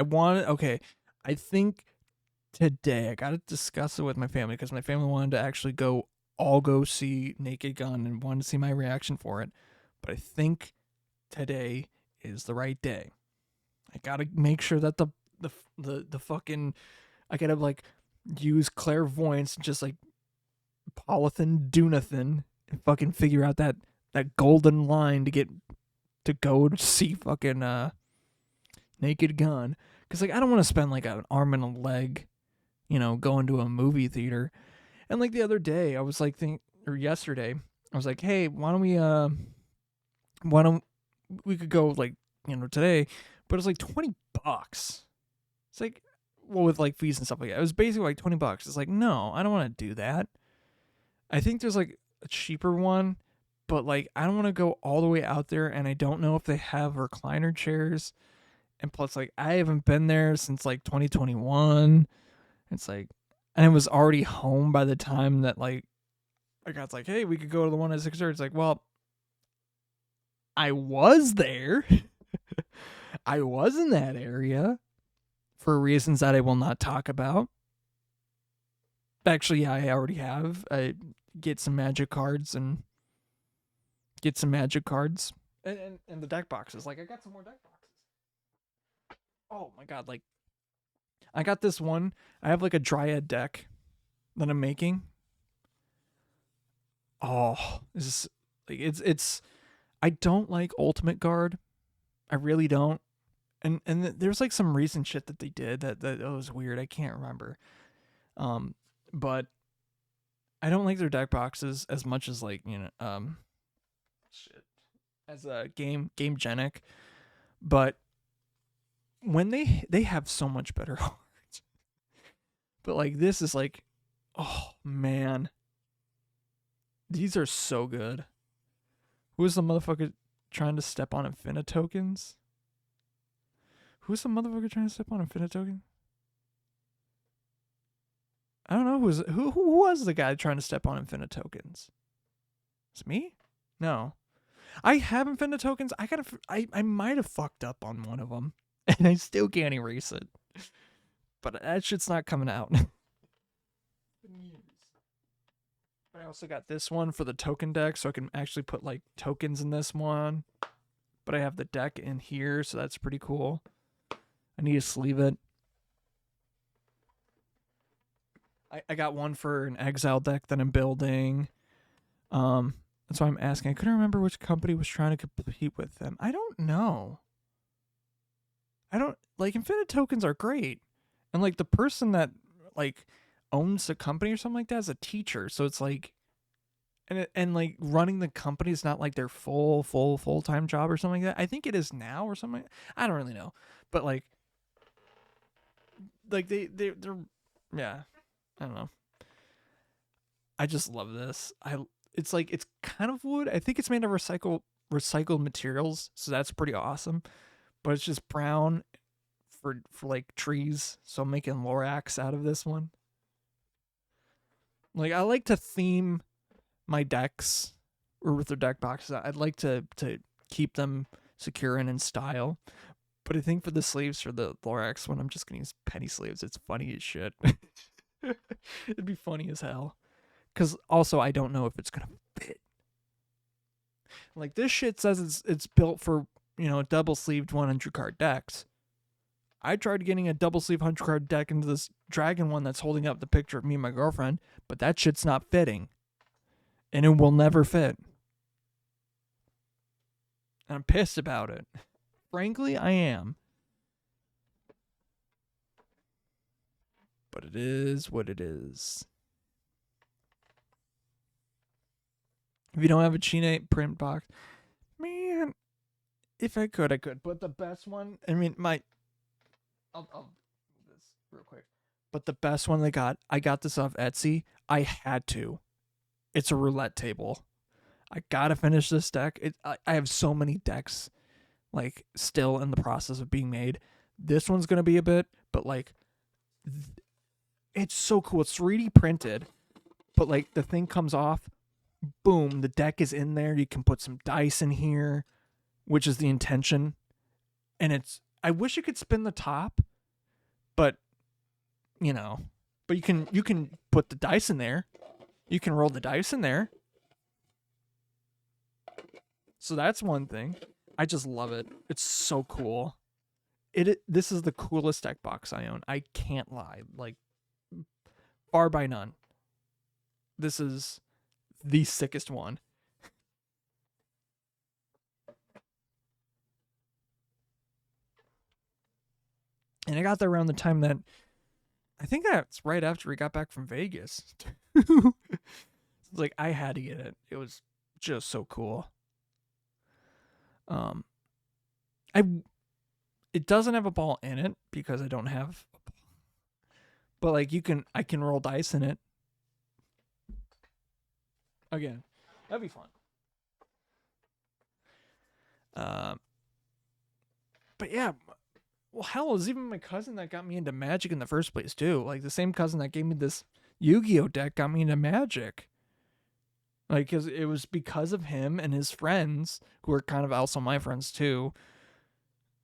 I think today I gotta discuss it with my family because my family wanted to actually go see Naked Gun and wanted to see my reaction for it. But I think today is the right day. I gotta make sure that the fucking I gotta like use clairvoyance, just like Polythan Dunathan, and fucking figure out that golden line to go to see fucking Naked Gun. Cause like I don't want to spend like an arm and a leg, going to a movie theater. And like the other day, I was like or yesterday, I was like, hey, why don't we could go like today, but it's like $20. It's like, well, with like fees and stuff like that, it was basically like $20. It's like, no, I don't want to do that. I think there's like a cheaper one, but like I don't want to go all the way out there, and I don't know if they have recliner chairs. And plus, like I haven't been there since like 2021. It's like, and I was already home by the time that like I got like, hey, we could go to the one at 6:30. It's like, well, I was there. I was in that area for reasons that I will not talk about. Actually, yeah, I already have. I get some magic cards and and the deck boxes. Like I got some more deck boxes. Oh my god, like I got this one. I have like a Dryad deck that I'm making. Oh, this is like it's I don't like Ultimate Guard. I really don't. And there's like some recent shit that they did that was weird. I can't remember. But I don't like their deck boxes as much as like, shit. As a game genic. But when they have so much better cards. But like this is like, oh man. These are so good. Who's the motherfucker trying to step on Infinite Tokens? Who's the motherfucker trying to step on Infinite Token? I don't know who was the guy trying to step on Infinite Tokens. Is it me? No. I have Infinite Tokens. I might have fucked up on one of them, and I still can't erase it. But that shit's not coming out. But I also got this one for the token deck, so I can actually put like tokens in this one. But I have the deck in here, so that's pretty cool. I need to sleeve it. I got one for an exile deck that I'm building. That's why I'm asking. I couldn't remember which company was trying to compete with them. I don't know. Infinite tokens are great. And like the person that like owns the company or something like that is a teacher. So it's like and like running the company is not like their full-time job or something like that. I think it is now or something. I don't really know. But like they're yeah. I don't know. I just love this. It's kind of wood. I think it's made of recycled materials, so that's pretty awesome. But it's just brown for like trees, so I'm making Lorax out of this one. Like I like to theme my decks or with their deck boxes. I'd like to keep them secure and in style. But I think for the sleeves for the Lorax one, I'm just gonna use penny sleeves. It's funny as shit. It'd be funny as hell. Because also, I don't know if it's going to fit. Like, this shit says it's built for, double-sleeved 100-card decks. I tried getting a double-sleeved 100-card deck into this dragon one that's holding up the picture of me and my girlfriend, but that shit's not fitting. And it will never fit. And I'm pissed about it. Frankly, I am. But it is what it is. If you don't have a Chine print box, man, if I could, I could. But the best one, I mean, I'll do this real quick. But the best one I got this off Etsy. I had to. It's a roulette table. I gotta finish this deck. I have so many decks, like, still in the process of being made This one's gonna be a bit, but like, it's so cool. It's 3D printed, but like the thing comes off, boom, the deck is in there. You can put some dice in here, which is the intention. And I wish you could spin the top, but but you can put the dice in there. You can roll the dice in there. So that's one thing. I just love it. It's so cool. This is the coolest deck box I own. I can't lie. Like, far by none. This is the sickest one. And I got there around the time that, I think that's right after we got back from Vegas. It's like, I had to get it. It was just so cool. It doesn't have a ball in it because I don't have a ball. But like I can roll dice in it. Again, that'd be fun. But yeah, well, hell, it was even my cousin that got me into Magic in the first place too. Like the same cousin that gave me this Yu-Gi-Oh deck got me into Magic. Like, 'cause it was because of him and his friends, who are kind of also my friends too.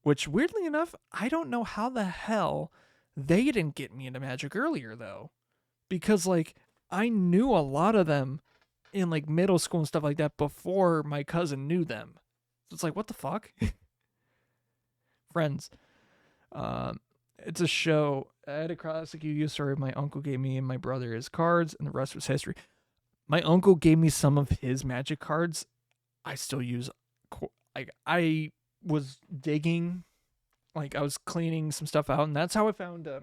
Which, weirdly enough, I don't know how the hell they didn't get me into Magic earlier though, because like I knew a lot of them in like middle school and stuff like that before my cousin knew them. So it's like, what the fuck? Friends. It's a show. I had a classic Yu-Gi-Oh story my uncle gave me and my brother his cards, and the rest was history. My uncle gave me some of his Magic cards. I still use. Like, I was digging, like I was cleaning some stuff out, and that's how I found the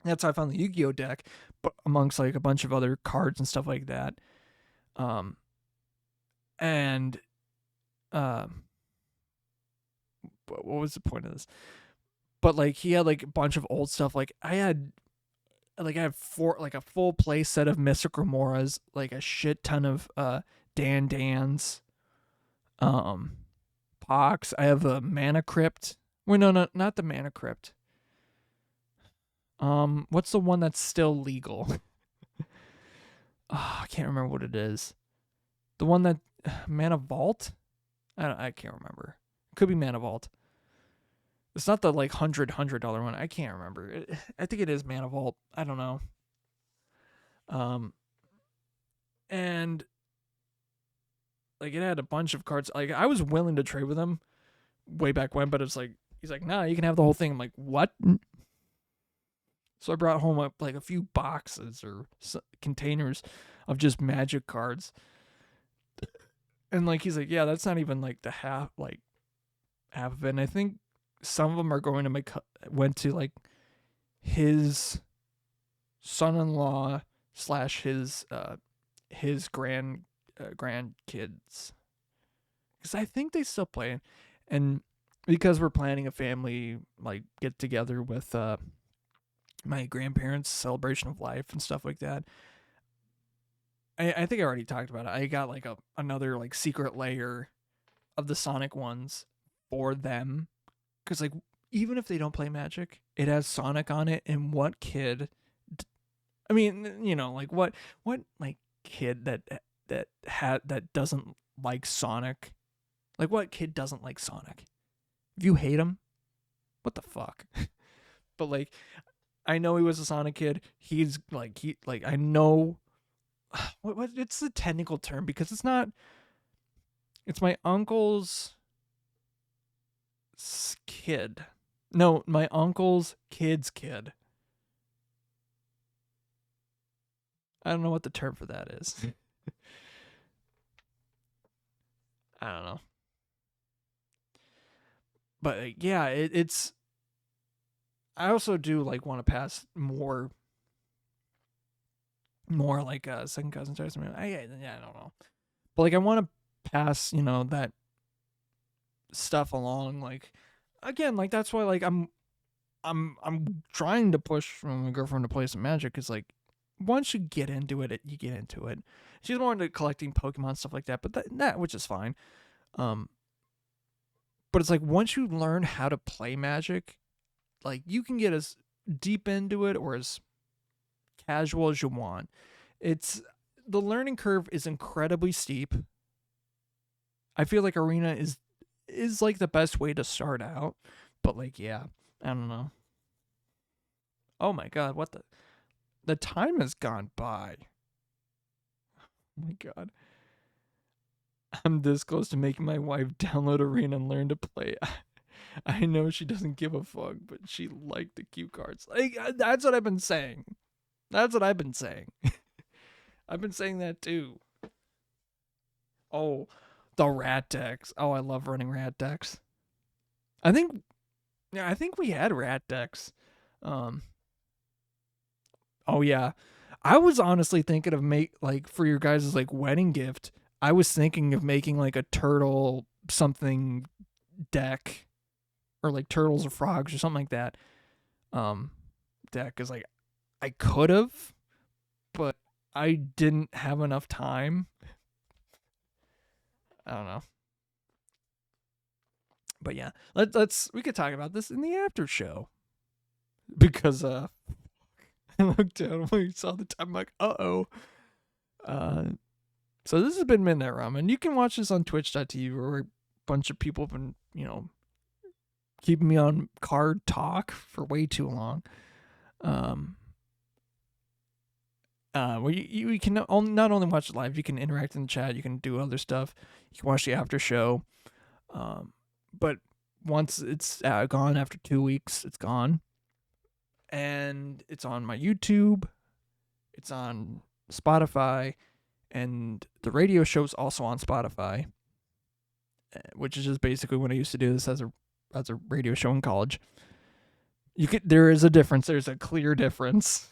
Yu-Gi-Oh deck, but amongst like a bunch of other cards and stuff like that. What was the point of this? But like he had like a bunch of old stuff. Like I have a full play set of Mystic Remoras, like a shit ton of Dans, Pox. I have a Mana Crypt. Wait, no, not the Mana Crypt. What's the one that's still legal? I can't remember what it is. The one that Mana Vault? I can't remember. Could be Mana Vault. It's not the like $100 one. I can't remember. I think it is Mana Vault. I don't know. And like it had a bunch of cards. Like I was willing to trade with him way back when, but it's like he's like, nah, you can have the whole thing. I'm like, what? So I brought home like a few boxes or containers of just Magic cards. And like he's like, yeah, that's not even like the half of it. And I think some of them are going to went to like his son-in-law / his grandkids, because I think they still play, and because we're planning a family like get together with my grandparents' celebration of life and stuff like that. I think I already talked about it. I got like another like secret layer of the Sonic ones for them, because like even if they don't play Magic, it has Sonic on it. And what kid? I mean, like what like kid that doesn't like Sonic? Like what kid doesn't like Sonic? If you hate him, what the fuck? But like, I know he was a Sonic kid. He's like I know. What it's the technical term, because it's not. It's my uncle's kid. No, my uncle's kid's kid. I don't know what the term for that is. I don't know. But yeah, it's. I also do like want to pass more like second cousins. I don't know, but like I want to pass that stuff along. Like again, like that's why like I'm trying to push my girlfriend to play some Magic, because like once you get into it, you get into it. She's more into collecting Pokemon stuff like that, but that which is fine. But But it's like once you learn how to play Magic, like you can get as deep into it or as casual as you want. It's the learning curve is incredibly steep. I feel like Arena is like the best way to start out, but like yeah, I don't know. Oh my god, what the time has gone by. Oh my god. I'm this close to making my wife download Arena and learn to play. I know she doesn't give a fuck, but she liked the cue cards. Like that's what I've been saying. That's what I've been saying. I've been saying that too. Oh, the rat decks. Oh, I love running rat decks. I think we had rat decks. Oh yeah. I was honestly thinking of for your guys' like wedding gift. I was thinking of making like a turtle something deck, or like turtles or frogs or something like that. Deck is like I could have, but I didn't have enough time. I don't know. But yeah, we could talk about this in the after show, because I looked down when we saw the time. I'm like, uh-oh. So this has been Midnight Ramen. You can watch this on twitch.tv, where a bunch of people have been, keeping me on card talk for way too long. Where you can not only watch it live, you can interact in the chat, you can do other stuff. You can watch the after show. But once it's gone after 2 weeks, it's gone. And it's on my YouTube. It's on Spotify. And the radio show's also on Spotify, which is just basically when I used to do this as a radio show in college. There is a difference. There's a clear difference.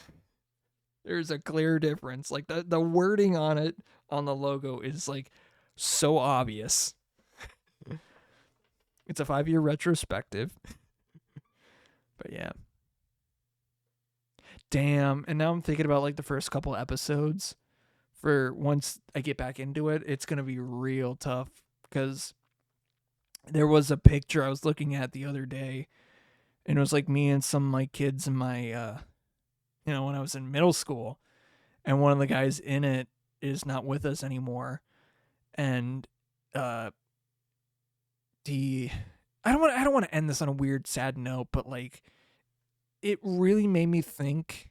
There's a clear difference. Like the wording on it, on the logo, is like so obvious. It's a 5-year retrospective. But yeah. Damn. And now I'm thinking about like the first couple episodes. For once I get back into it, it's going to be real tough, because there was a picture I was looking at the other day, and it was like me and some of my kids in my, when I was in middle school, and one of the guys in it is not with us anymore. And, I don't want to end this on a weird, sad note, but like, it really made me think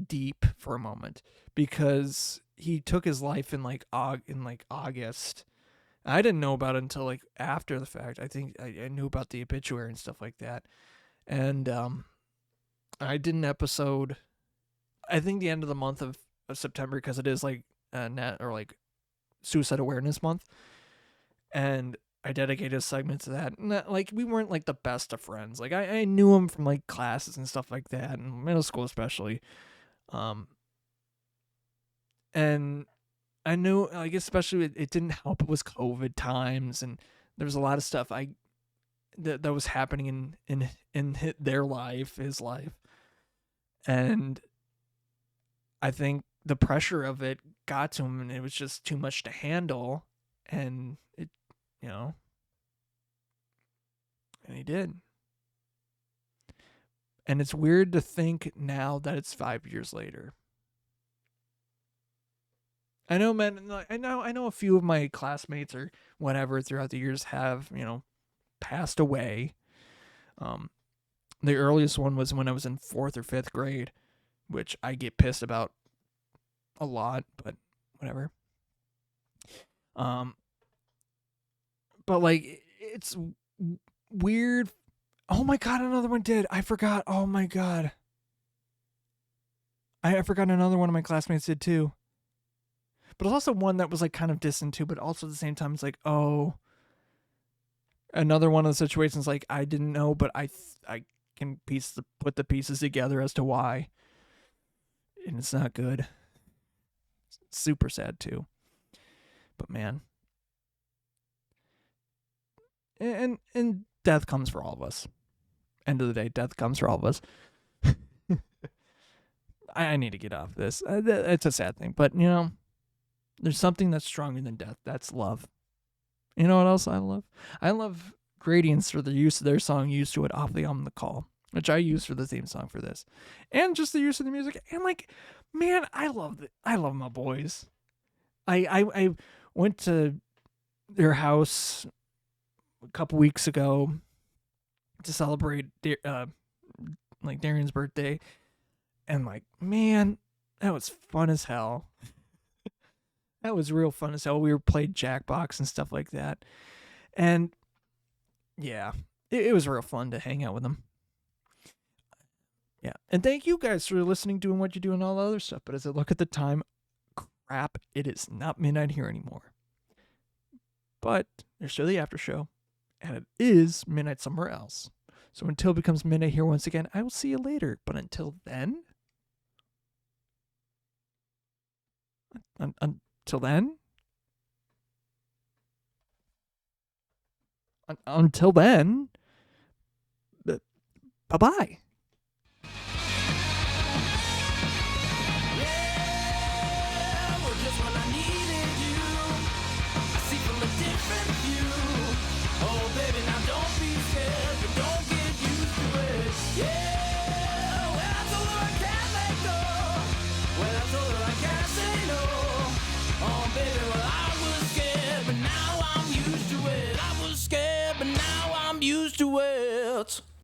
deep for a moment, because he took his life in August. I didn't know about it until like after the fact. I think I knew about the obituary and stuff like that. And I did an episode, I think the end of the month of September, because it is like Suicide Awareness Month. And I dedicated a segment to that. And like, we weren't like the best of friends. Like I knew him from like classes and stuff like that, in middle school especially. And I knew, like, especially it didn't help. It was COVID times, and there was a lot of stuff that was happening in their life, his life, and I think the pressure of it got to him, and it was just too much to handle, and it, and he did. And it's weird to think now that it's 5 years later. I know, man. I know a few of my classmates or whatever throughout the years have, passed away. The earliest one was when I was in 4th or 5th grade, which I get pissed about a lot, but whatever. But like, it's weird. Oh my god, another one did. I forgot. Oh my god. I forgot another one of my classmates did too. But it's also one that was like kind of distant too, but also at the same time it's like, oh, another one of the situations like I didn't know, but I can put the pieces together as to why. And it's not good. It's super sad too. But man. And death comes for all of us. End of the day, death comes for all of us. I need to get off this. It's a sad thing, but there's something that's stronger than death. That's love. You know what else I love? I love Gradients for the use of their song "Used to It" off the album "The Call," which I use for the theme song for this, and just the use of the music. And like, man, I love my boys. I went to their house a couple weeks ago to celebrate like Darian's birthday, and like, man, that was fun as hell. That was real fun as hell. We were played Jackbox and stuff like that, and yeah, it was real fun to hang out with them. Yeah, and thank you guys for listening, doing what you do, and all the other stuff. But as I look at the time, crap, it is not midnight here anymore. But there's still the after show, and it is midnight somewhere else. So until it becomes midnight here once again, I will see you later. But until then, until then, bye-bye.